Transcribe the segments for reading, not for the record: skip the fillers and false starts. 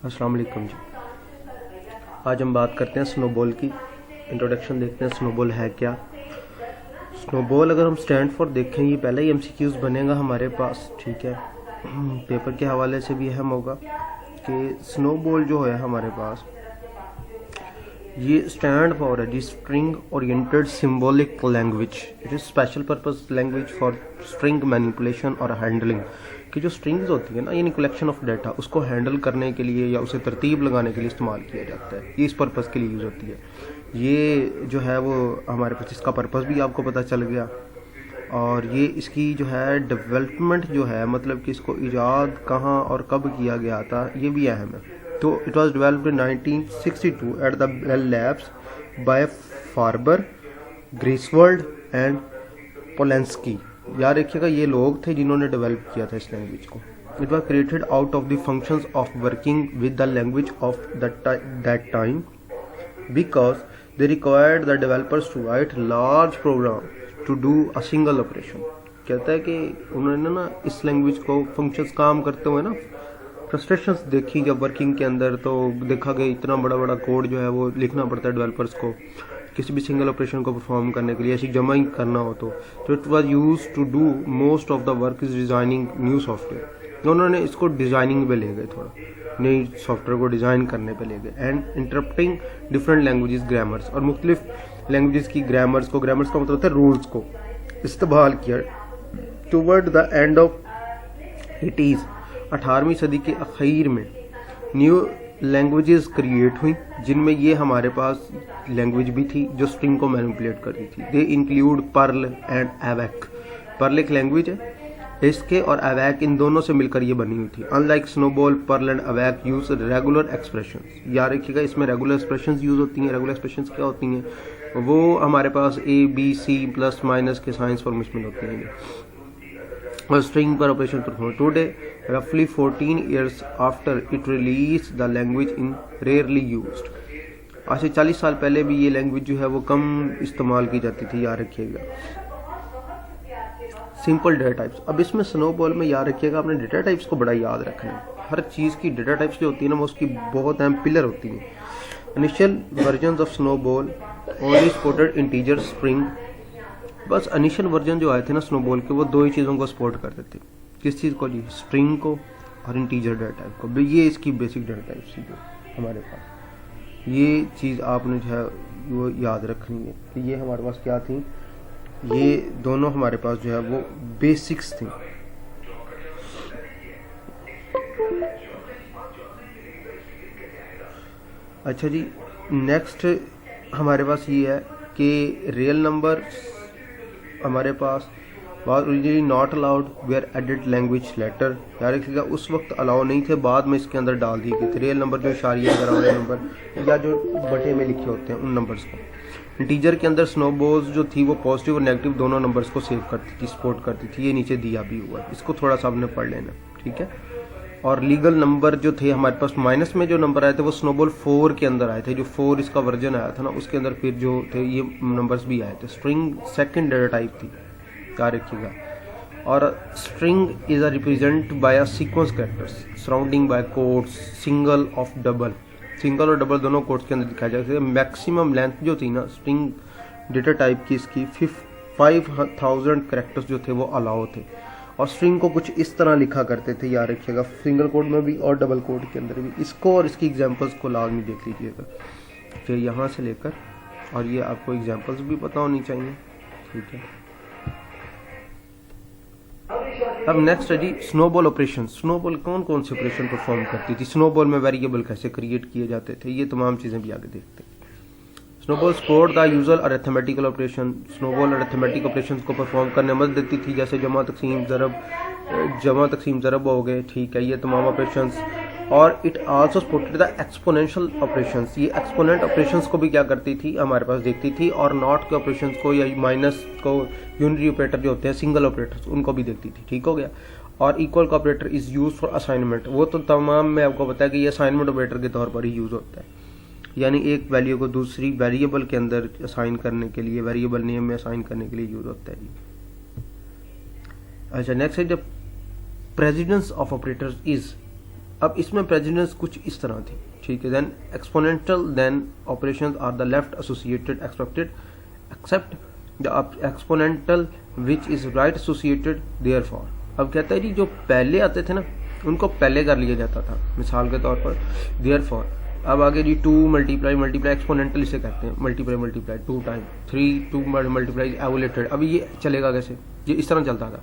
अस्सलाम वालेकुम जी। आज हम बात करते हैं स्नोबॉल की। इंट्रोडक्शन देखते हैं स्नोबॉल है क्या। स्नोबॉल अगर हम स्टैंड फॉर देखें, ये पहले ही MCQs बनेगा हमारे पास, ठीक है। पेपर के हवाले से भी अहम होगा कि स्नोबॉल जो है हमारे पास, ये स्टैंड फॉर है जी string oriented symbolic language. It is special purpose language for string manipulation और हैंडलिंग। कि जो स्ट्रिंग्स होती है ना, यानी कलेक्शन ऑफ डाटा, उसको हैंडल करने के लिए या उसे तरतीब लगाने के लिए इस्तेमाल किया जाता है। ये इस पर्पस के लिए यूज़ होती है। ये जो है वो हमारे पास इसका पर्पस भी आपको पता चल गया। और ये इसकी जो है डेवलपमेंट जो है, मतलब कि इसको ईजाद कहाँ और कब किया गया था, ये भी अहम है। तो it was developed in 1962 at the Bell labs by Farber, Griswold and Polonsky. याद रखिएगा, ये लोग थे जिन्होंने डेवलप किया था इस लैंग्वेज को। It was created out of the functions of working with the language of that time because they required the developers to write large program to do a single operation. कहता है कि उन्होंने ना इस लैंग्वेज को functions काम करते हुए ना फ्रस्ट्रेशंस देखी जब वर्किंग के अंदर, तो देखा कि इतना बड़ा बड़ा कोड जो है वो लिखना पड़ता है डेवलपर्स को किसी भी सिंगल ऑपरेशन को परफॉर्म करने के लिए, ऐसी जमा ही करना हो तो it was used to do most of the work is designing new software. उन्होंने इसको डिज़ाइनिंग पे ले गए, थोड़ा नई सॉफ्टवेयर को डिज़ाइन करने पे ले गए। And interrupting different languages grammars, और मुख्तलिफ लैंग्वेजेस की ग्रामर्स का मतलब होता है रूल्स को इस्तेमाल किया। टुवर्ड द एंड ऑफ 18वीं सदी के आखिर में न्यू लैंग्वेजेस क्रिएट हुई, जिनमें ये हमारे पास लैंग्वेज भी थी जो स्ट्रिंग को मैनिपुलेट करती थी। They include Perl and awk. Perl एक लैंग्वेज है, इसके और अवैक इन दोनों से मिलकर ये बनी हुई थी। Unlike snowball, Perl and awake use regular expressions. याद रखिएगा, इसमें रेगुलर एक्सप्रेशंस यूज होती हैं। रेगुलर एक्सप्रेशंस क्या होती हैं? वो हमारे पास A, B, C plus minus के साइंस फॉर्मेशन में होती हैं और स्ट्रिंग पर operation perform. Today roughly 14 years after it released the language in rarely used। आज से 40 साल पहले भी ये लैंग्वेज जो है वो कम इस्तेमाल की जाती थी, याद रखिएगा। Simple data types. अब इसमें स्नोबॉल में याद रखिएगा, आपने डेटा टाइप्स को बड़ा याद रखना है। हर चीज़ की डेटा टाइप्स जो होती है ना, वो उसकी बहुत अहम पिलर होती है। Initial version of snowball only supported integer string. बस इनिशियल वर्जन जो आए थे ना स्नोबॉल के, वो दो ही चीज़ों को सपोर्ट करते थे। किस चीज़ को जी? स्ट्रिंग को और इंटीजर डेटा टाइप को। ये इसकी बेसिक डेटा टाइप थी जो हमारे पास। ये चीज़ आपने जो है वो याद रखनी है कि ये हमारे पास क्या थी। ये दोनों हमारे पास जो है वो बेसिक्स थी। अच्छा जी, नेक्स्ट हमारे पास ये है कि रियल नंबर हमारे पास originally not allowed were added language later. याद रखिएगा, उस वक्त अलाउ नहीं थे, बाद में इसके अंदर डाल दी गई थी। रियल नंबर जो इशारिया वगैरह वाले नंबर या जो बटे में लिखे होते हैं उन नंबर्स को। इंटीजर के अंदर स्नोबॉल्स जो थी वो पॉजिटिव और नेगेटिव दोनों नंबर्स को सेव करती थी, सपोर्ट करती थी। ये नीचे दिया भी हुआ है, इसको थोड़ा सा आपने पढ़ लेना, ठीक है। और लीगल नंबर जो थे हमारे पास, माइनस में जो नंबर आए थे वो स्नोबॉल 4 के अंदर आए थे। जो 4 इसका वर्जन आया था ना, उसके अंदर फिर जो थे ये नंबर्स भी आए थे। स्ट्रिंग सेकेंड डेटा टाइप थी, याद रखिएगा। और string is a represent by a sequence characters surrounding by quotes single of double. Single और डबल दोनों कोड्स के अंदर दिखाया जाएगा। मैक्सिमम लेंथ जो थी ना स्ट्रिंग डेटा टाइप की, इसकी 5000 कैरेक्टर्स जो थे वो अलाउ थे। और स्ट्रिंग को कुछ इस तरह लिखा करते थे, याद रखिएगा, सिंगल कोड में भी और डबल कोड के अंदर भी। इसको और इसकी एग्जांपल्स को लाजमी देख लीजिएगा, फिर यहाँ से लेकर, और ये आपको एग्जांपल्स भी पता होनी चाहिए, ठीक है। अब नेक्स्ट है जी स्नोबॉल ऑपरेशन। स्नोबॉल कौन कौन से ऑपरेशन परफॉर्म करती थी? स्नोबॉल में वेरिएबल कैसे क्रिएट किए जाते थे? ये तमाम चीज़ें भी आगे देखते हैं। Snowball support the usual arithmetical operation. Snowball arithmetic operations को परफॉर्म करने में मदद देती थी, जैसे जमा तकसीम ज़रब हो गए, ठीक है, ये तमाम ऑपरेशंस। और it also supported the exponential operations. ये एक्सपोनेंट ऑपरेशंस को भी क्या करती थी, हमारे पास देखती थी। और नॉट के ऑपरेशंस को या माइनस को, यूनिटरी ऑपरेटर जो होते हैं सिंगल ऑपरेटर्स, उनको भी देखती थी, ठीक हो गया। और इक्वल का operator is use for assignment. वो तो तमाम में आपको पता है कि ये असाइनमेंट ऑपरेटर के तौर पर ही यूज होता है, यानी एक वैल्यू को दूसरी वेरिएबल के अंदर असाइन करने के लिए, वेरिएबल नेम में असाइन करने के लिए यूज होता है। अच्छा, नेक्स्ट है the precedence of operators is अब इसमें प्रेसिडेंस कुछ इस तरह थी, ठीक है। Then exponential then operations are the left associated expected except the exponential which is right associated therefore. अब कहता है जी जो पहले आते थे ना उनको पहले कर लिया जाता था, मिसाल के तौर पर देयरफॉर। अब आगे जी 2 मल्टीप्लाई एक्सपोनेंशियल इसे कहते हैं, मल्टीप्लाई 2 टाइम 3 2 मल्टीप्लाई एवोलेटेड। अब ये चलेगा कैसे, ये इस तरह चलता था।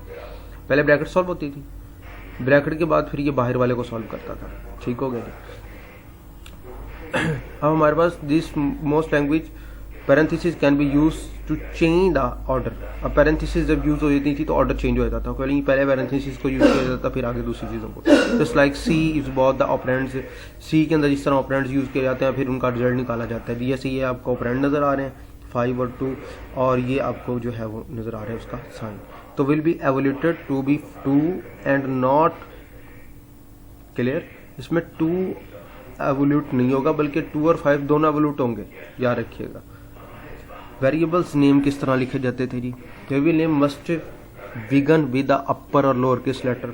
पहले ब्रैकेट सॉल्व होती थी, ब्रैकेट के बाद फिर ये बाहर वाले को सॉल्व करता था, ठीक हो गया जी। अब हमारे पास this most language parentheses can be use to change the order. अब पैरेंथेसिस जब यूज हो जाती थी तो ऑर्डर चेंज हो जाता था, पहले पैरेंथेसिस को यूज किया जाता था फिर आगे दूसरी चीज़ों को। Just like C is both the operands, C के अंदर जिस तरह ऑपरेंड्स यूज किए जाते हैं फिर उनका रिजल्ट निकाला जाता है। जैसे ये आपको ऑपरेंड नजर आ रहे हैं 5 और 2, और ये आपको जो है वो नजर आ रहा है उसका साइन। तो will be evaluated to be 2 and not clear. इसमें 2 एवोल्यूट नहीं होगा बल्कि 2 और 5 दोनों एवोल्यूट होंगे, याद रखिएगा। वेरिएबल्स नेम किस तरह लिखे जाते थे जी, variable name must begin with the upper और लोअर केस लेटर।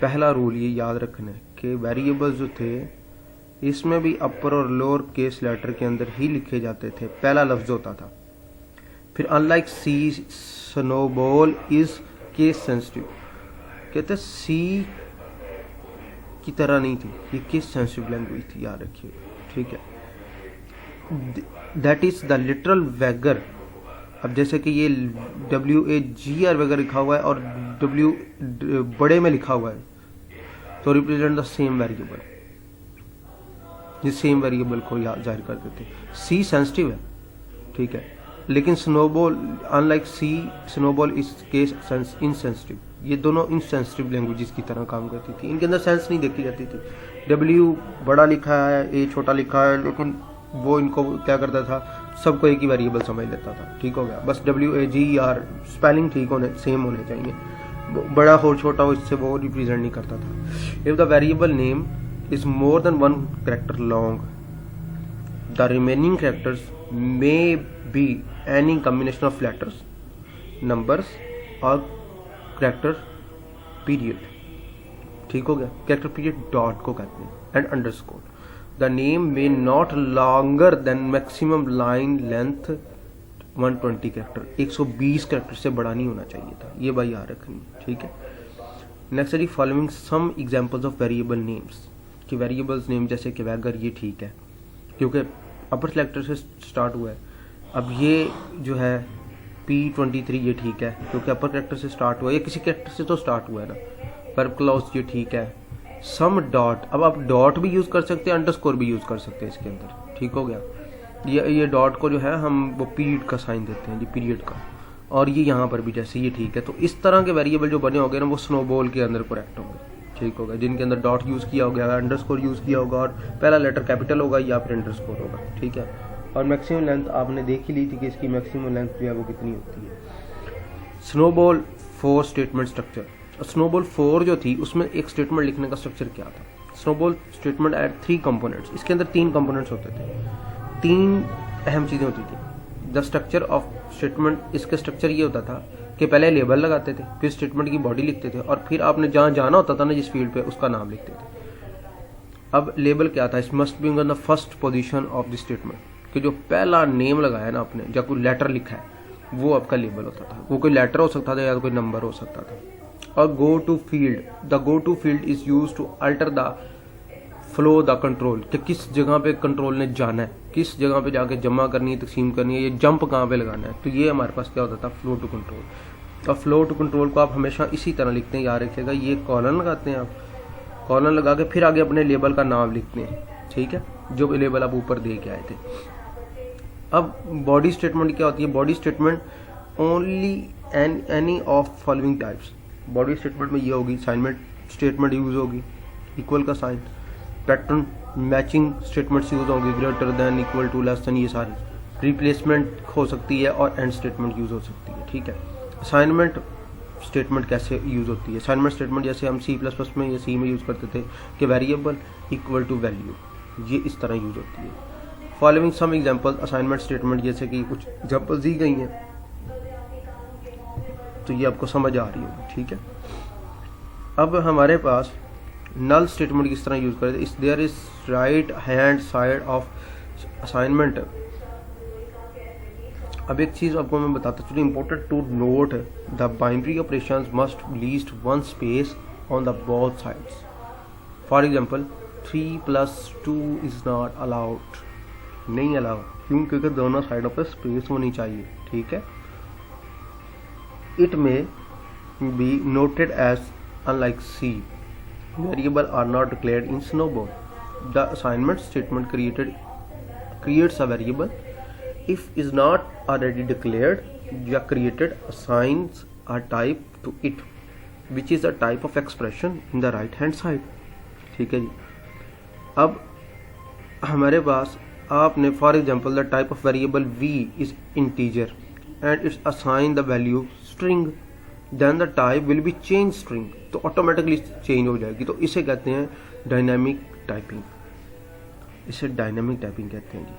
पहला रूल ये याद रखना है कि वेरिएबल्स जो थे इसमें भी अपर और लोअर केस लेटर के अंदर ही लिखे जाते थे, पहला लफ्ज होता था। फिर unlike C SNOBOL is case sensitive, कहते सी की तरह नहीं थी, ये केस सेंसिटिव लैंग्वेज थी, याद रखिए, ठीक है। That is the literal wager. अब जैसे कि ये WAGR वगैरह लिखा हुआ है और W बड़े में लिखा हुआ है तो रिप्रेजेंट द सेम वेरिएबल, जिस सेम वेरिएबल को जाहिर कर देते। सी सेंसिटिव है, ठीक है, लेकिन स्नोबॉल अनलाइक सी स्नोबॉल इस केस इनसेंसिटिव। ये दोनों इनसेंसिटिव लैंग्वेजेस की तरह काम करती थी, इनके अंदर सेंस नहीं देखी जाती थी। W बड़ा लिखा है, A छोटा लिखा है, लेकिन वो इनको क्या करता था, सबको एक ही वेरिएबल समझ लेता था, ठीक हो गया। बस WAGR स्पेलिंग ठीक होने सेम होने चाहिए, बड़ा हो छोटा हो इससे वो रिप्रेजेंट नहीं करता था। If the variable name is more than 1 character long, the remaining characters may be any combination of letters, numbers or character period, ठीक हो गया। character period dot को कहते हैं and underscore. The name may not longer than maximum line length 120 character, 120 character से बड़ा नहीं होना चाहिए था, ये बात याद रखनी, ठीक है। नेक्स्ट है जी following some examples of variable names, कि वेरिएबल्स नेम जैसे कि वैगर, ये ठीक है क्योंकि अपर सेलेक्टर से स्टार्ट हुआ है। अब ये जो है P23 ये ठीक है क्योंकि अपर कैरेक्टर से स्टार्ट हुआ है, ये किसी कैरेक्टर से तो स्टार्ट हुआ है ना। पर क्लॉज ये ठीक है। सम डॉट, अब आप डॉट भी यूज़ कर सकते हैं, अंडरस्कोर भी यूज़ कर सकते हैं इसके अंदर, ठीक हो गया। ये डॉट को जो है हम वो पीरियड का साइन देते हैं जी, पीरियड का, और ये यहाँ पर भी जैसे ये ठीक है। तो इस तरह के वेरिएबल जो बने होंगे ना वो स्नोबॉल के अंदर करेक्ट होंगे, ठीक होगा, जिनके अंदर डॉट यूज़ किया होगा, अंडरस्कोर यूज़ किया होगा और पहला लेटर कैपिटल होगा या फिर अंडरस्कोर होगा, ठीक है। और मैक्सिमम लेंथ आपने देख ही ली थी कि इसकी मैक्सिमम लेंथ जो है वो कितनी होती है। स्नोबॉल 4 स्टेटमेंट स्ट्रक्चर, स्नोबॉल 4 जो थी उसमें एक स्टेटमेंट लिखने का स्ट्रक्चर क्या था। स्नोबॉल स्टेटमेंट एट 3 कंपोनेंट्स, इसके अंदर 3 कंपोनेंट्स होते थे, 3 अहम चीज़ें होती थी। द स्ट्रक्चर ऑफ स्टेटमेंट, इसका स्ट्रक्चर ये होता था कि पहले लेबल लगाते थे, फिर स्टेटमेंट की बॉडी लिखते थे और फिर आपने जहाँ जाना होता था ना जिस फील्ड पे, उसका नाम लिखते थे। अब लेबल क्या था, इस must be on the first position of the statement, कि जो पहला नेम लगाया ना आपने, जब कोई लेटर लिखा है वो आपका लेबल होता था। वो कोई लेटर हो सकता था या कोई नंबर हो सकता था। और go to field, the go to field is use to alter the flow the control, कि किस जगह पे कंट्रोल ने जाना है, किस जगह पे जाके जमा करनी है, तकसीम करनी है, ये जंप कहाँ पे लगाना है। तो ये हमारे पास क्या होता था, फ्लो टू कंट्रोल। और फ्लो टू कंट्रोल को आप हमेशा इसी तरह लिखते हैं, याद रखिएगा। ये कॉलन लगाते हैं आप, कॉलन लगा के फिर आगे अपने लेबल का नाम लिखते हैं, ठीक है, जो लेबल आप ऊपर दे के आए थे। अब बॉडी स्टेटमेंट क्या होती है, body statement only any of following types. Body statement में ये होगी, असाइनमेंट स्टेटमेंट यूज होगी, इक्वल का sign, pattern matching statements use होंगी, greater than, equal to, less than, ये सारी। रिप्लेसमेंट हो सकती है और एंड स्टेटमेंट यूज हो सकती है, ठीक है। असाइनमेंट स्टेटमेंट कैसे यूज होती है, असाइनमेंट स्टेटमेंट जैसे हम C++ में या C में यूज करते थे कि वेरिएबल इक्वल टू वैल्यू, ये इस तरह यूज होती है। Following some example assignment statement, जैसे कि कुछ एग्जांपल दी गई हैं तो ये आपको समझ आ रही होगी, ठीक है। अब हमारे पास नल स्टेटमेंट किस तरह यूज़ करें, इस there is right hand side of assignment. अब एक चीज़ आपको मैं बताता चलूँ, important to note the binary operations must least one space on the both sides. For example 3 + 2 is not allowed, नहीं अलाउ, क्यों? क्योंकि दोनों साइडों पर स्पेस होनी चाहिए, ठीक है। It may be noted as unlike C, variable are not declared in SNOBOL. The assignment statement creates a variable if is not already declared या created, assigns a type to it which is a type of expression in the right hand side, ठीक है जी। अब हमारे पास आपने for example the type of variable v is integer and it's assign the value string, then the type will be change string, तो automatically change हो जाएगी। तो इसे कहते हैं डायनामिक टाइपिंग, इसे डायनामिक टाइपिंग कहते हैं जी।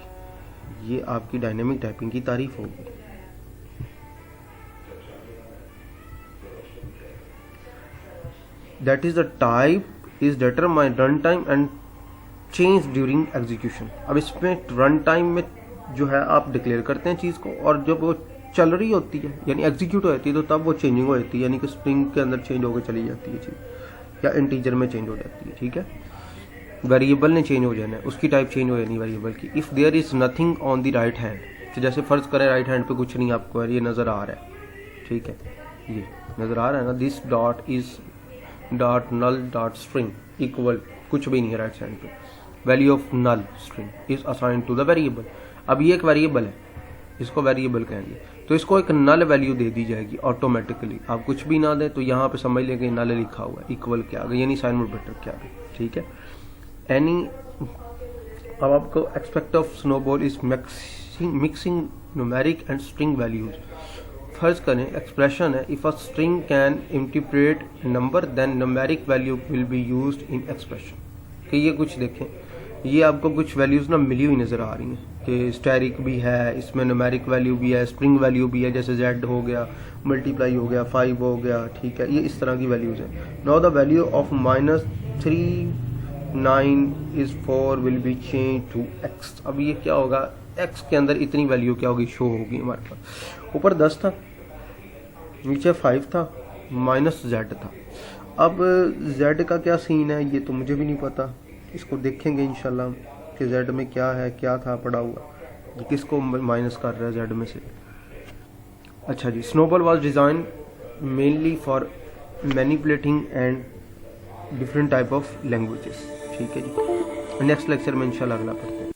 ये आपकी डायनामिक टाइपिंग की तारीफ होगी। That is the type is determined run time and change during execution. अब इसमें रन टाइम में जो है आप डिक्लेयर करते हैं चीज़ को, और जब वो चल रही होती है यानी एग्जीक्यूट हो जाती है तो तब वो चेंजिंग हो जाती है, यानी कि स्ट्रिंग के अंदर चेंज होकर चली जाती है चीज़, या इंटीजर में चेंज हो जाती है, ठीक है। वेरिएबल ने चेंज हो जाना है, उसकी टाइप चेंज हो जानी वेरिएबल की। If there is nothing on the right hand, तो जैसे फ़र्ज़ करें राइट हैंड पे कुछ नहीं आपको ये नज़र आ रहा है, ठीक है, ये नज़र आ रहा है ना, this dot is dot null dot string equal, कुछ भी नहीं है राइट हैंड पे, value of null string is assign to the variable. अब ये एक वेरिएबल है, इसको वेरिएबल कहेंगे, तो इसको एक नल वैल्यू दे दी जाएगी ऑटोमेटिकली। आप कुछ भी ना दें तो यहाँ पे समझ लेंगे नल लिखा हुआ है, इक्वल के आगे यानी असाइनमेंट बेटर के आगे, ठीक है। एनी, अब आपको expect of snowball is mixing numeric and string values. फर्ज करें एक्सप्रेशन है, if a string can interpret number then numeric value will be used in expression. कि ये कुछ देखें, ये आपको कुछ वैल्यूज़ ना मिली हुई नज़र आ रही हैं कि स्टैरिक भी है, इसमें न्यूमेरिक वैल्यू भी है, स्ट्रिंग वैल्यू भी है, जैसे z हो गया, मल्टीप्लाई हो गया, 5 हो गया, ठीक है, ये इस तरह की वैल्यूज़ हैं। Now the value of -39 is 4 will be change to x। अब ये क्या होगा, x के अंदर इतनी वैल्यू क्या होगी, शो होगी हमारे पास। ऊपर 10 था, नीचे 5 था, -z था। अब z का क्या सीन है ये तो मुझे भी नहीं पता, इसको देखेंगे इंशाल्लाह कि z में क्या है, क्या था पड़ा हुआ, किसको माइनस कर रहा है z में से। अच्छा जी, SNOBOL was designed mainly for manipulating and different type of languages, ठीक है जी। नेक्स्ट लेक्चर में इंशाल्लाह अगला पढ़ते हैं।